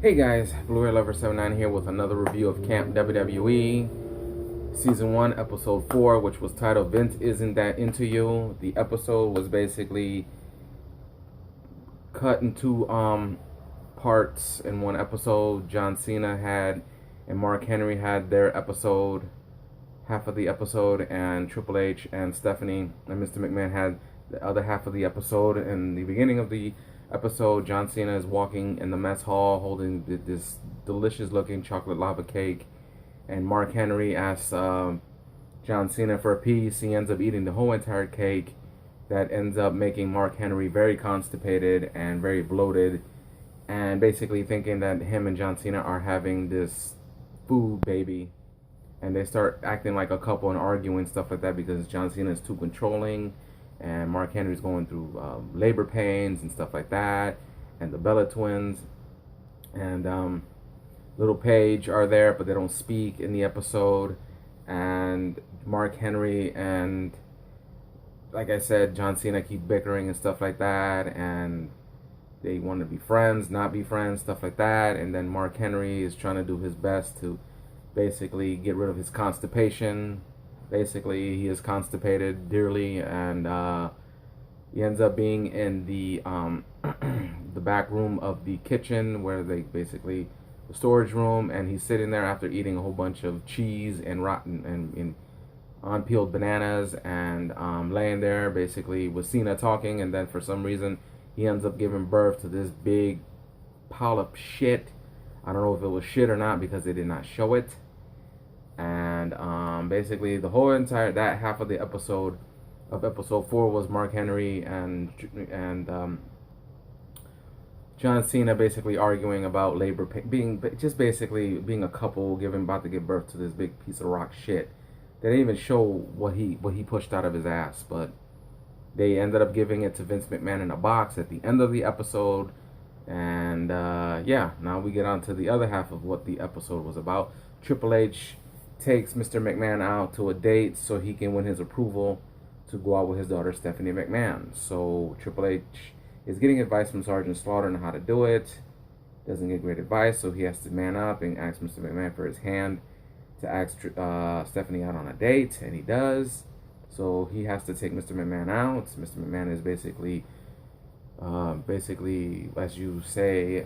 Hey guys, BLU-RAY Lover 79 here with another review of Camp WWE Season 1, Episode 4, which was titled Vince Isn't That Into You. The episode was basically cut into parts in one episode. John Cena had and Mark Henry had their episode, half of the episode, and Triple H and Stephanie and Mr. McMahon had the other half of the episode. In the beginning of the episode, John Cena is walking in the mess hall holding this delicious looking chocolate lava cake, and Mark Henry asks John Cena for a piece. He ends up eating the whole entire cake. That ends up making Mark Henry very constipated and very bloated, and basically thinking that him and John Cena are having this food baby, and they start acting like a couple and arguing stuff like that because John Cena is too controlling and Mark Henry's going through labor pains and stuff like that, and the Bella twins and Little Paige are there, but they don't speak in the episode. And Mark Henry and, like I said, John Cena keep bickering and stuff like that, and they want to be friends, not be friends, stuff like that. And then Mark Henry is trying to do his best to basically get rid of his constipation. Basically, he is constipated dearly, and he ends up being in the the back room of the kitchen, where they basically the storage room, and he's sitting there after eating a whole bunch of cheese and rotten and unpeeled bananas, and laying there basically with Cena talking, and then for some reason he ends up giving birth to this big pile of shit. I don't know if it was shit or not because they did not show it. And basically the whole entire that half of the episode of episode 4 was Mark Henry and John Cena basically arguing about labor being just basically being a couple about to give birth to this big piece of rock shit. They didn't even show what he pushed out of his ass, but they ended up giving it to Vince McMahon in a box at the end of the episode. And yeah, now we get on to the other half of what the episode was about. Triple H takes Mr. McMahon out to a date so he can win his approval to go out with his daughter Stephanie McMahon. So Triple H is getting advice from Sergeant Slaughter on how to do it. Doesn't get great advice, so he has to man up and ask Mr. McMahon for his hand to ask Stephanie out on a date, and he does. So he has to take Mr. McMahon out. Mr. McMahon is basically, as you say,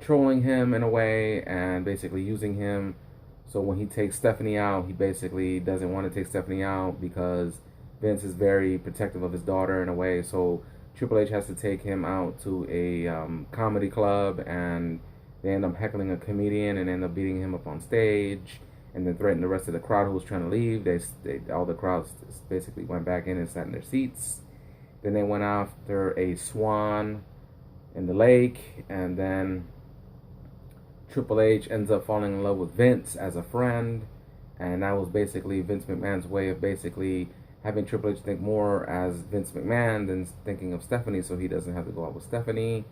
trolling him in a way and basically using him. So when he takes Stephanie out, he basically doesn't want to take Stephanie out because Vince is very protective of his daughter in a way. So Triple H has to take him out to a comedy club, and they end up heckling a comedian and end up beating him up on stage, and then threaten the rest of the crowd who was trying to leave. All the crowds basically went back in and sat in their seats. Then they went after a swan in the lake, and then Triple H ends up falling in love with Vince as a friend, and that was basically Vince McMahon's way of basically having Triple H think more as Vince McMahon than thinking of Stephanie, so he doesn't have to go out with Stephanie.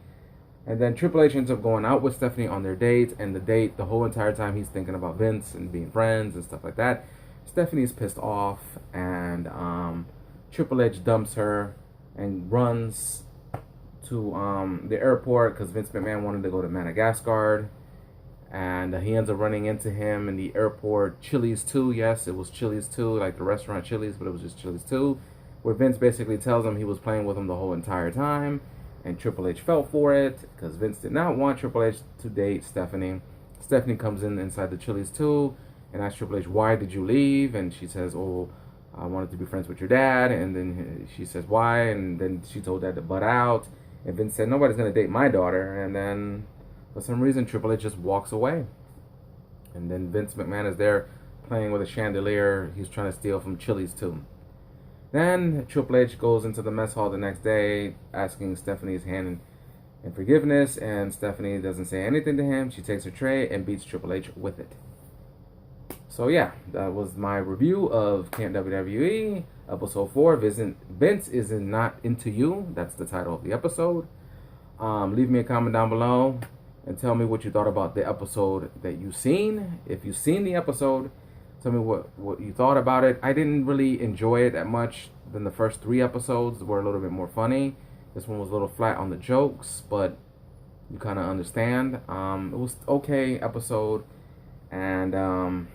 And then Triple H ends up going out with Stephanie on their date, and the whole entire time he's thinking about Vince and being friends and stuff like that. Stephanie's pissed off, and Triple H dumps her and runs to the airport because Vince McMahon wanted to go to Madagascar. And he ends up running into him in the airport. Chili's 2, yes, it was Chili's 2, like the restaurant Chili's, but it was just Chili's 2, where Vince basically tells him he was playing with him the whole entire time, and Triple H fell for it because Vince did not want Triple H to date Stephanie. Stephanie comes inside the Chili's 2 and asks Triple H, "Why did you leave?" And she says, "Oh, I wanted to be friends with your dad." And then she says, "Why?" And then she told Dad to butt out. And Vince said, "Nobody's going to date my daughter." And then for some reason, Triple H just walks away. And then Vince McMahon is there playing with a chandelier he's trying to steal from Chili's 2. Then Triple H goes into the mess hall the next day asking Stephanie's hand in forgiveness, and Stephanie doesn't say anything to him. She takes her tray and beats Triple H with it. So yeah, that was my review of Camp WWE, Episode 4, Vince Is Not Into You. That's the title of the episode. Leave me a comment down below and tell me what you thought about the episode that you've seen. If you've seen the episode, tell me what you thought about it. I didn't really enjoy it that much. Than the first 3 episodes were a little bit more funny. This one was a little flat on the jokes, but you kind of understand. It was okay episode, and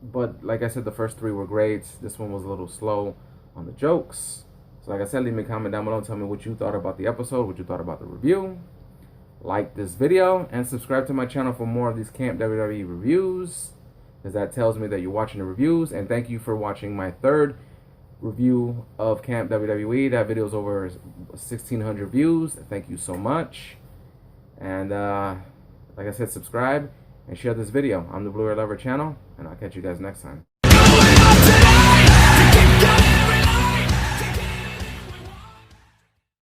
but like I said, the first three were great. This one was a little slow on the jokes. So like I said, leave me a comment down below and tell me what you thought about the episode, what you thought about the review. Like this video and subscribe to my channel for more of these Camp WWE reviews, because that tells me that you're watching the reviews. And thank you for watching my third review of Camp WWE. That video is over 1,600 views. Thank you so much. And like I said, subscribe and share this video. I'm the BLU-RAY Lover channel, and I'll catch you guys next time.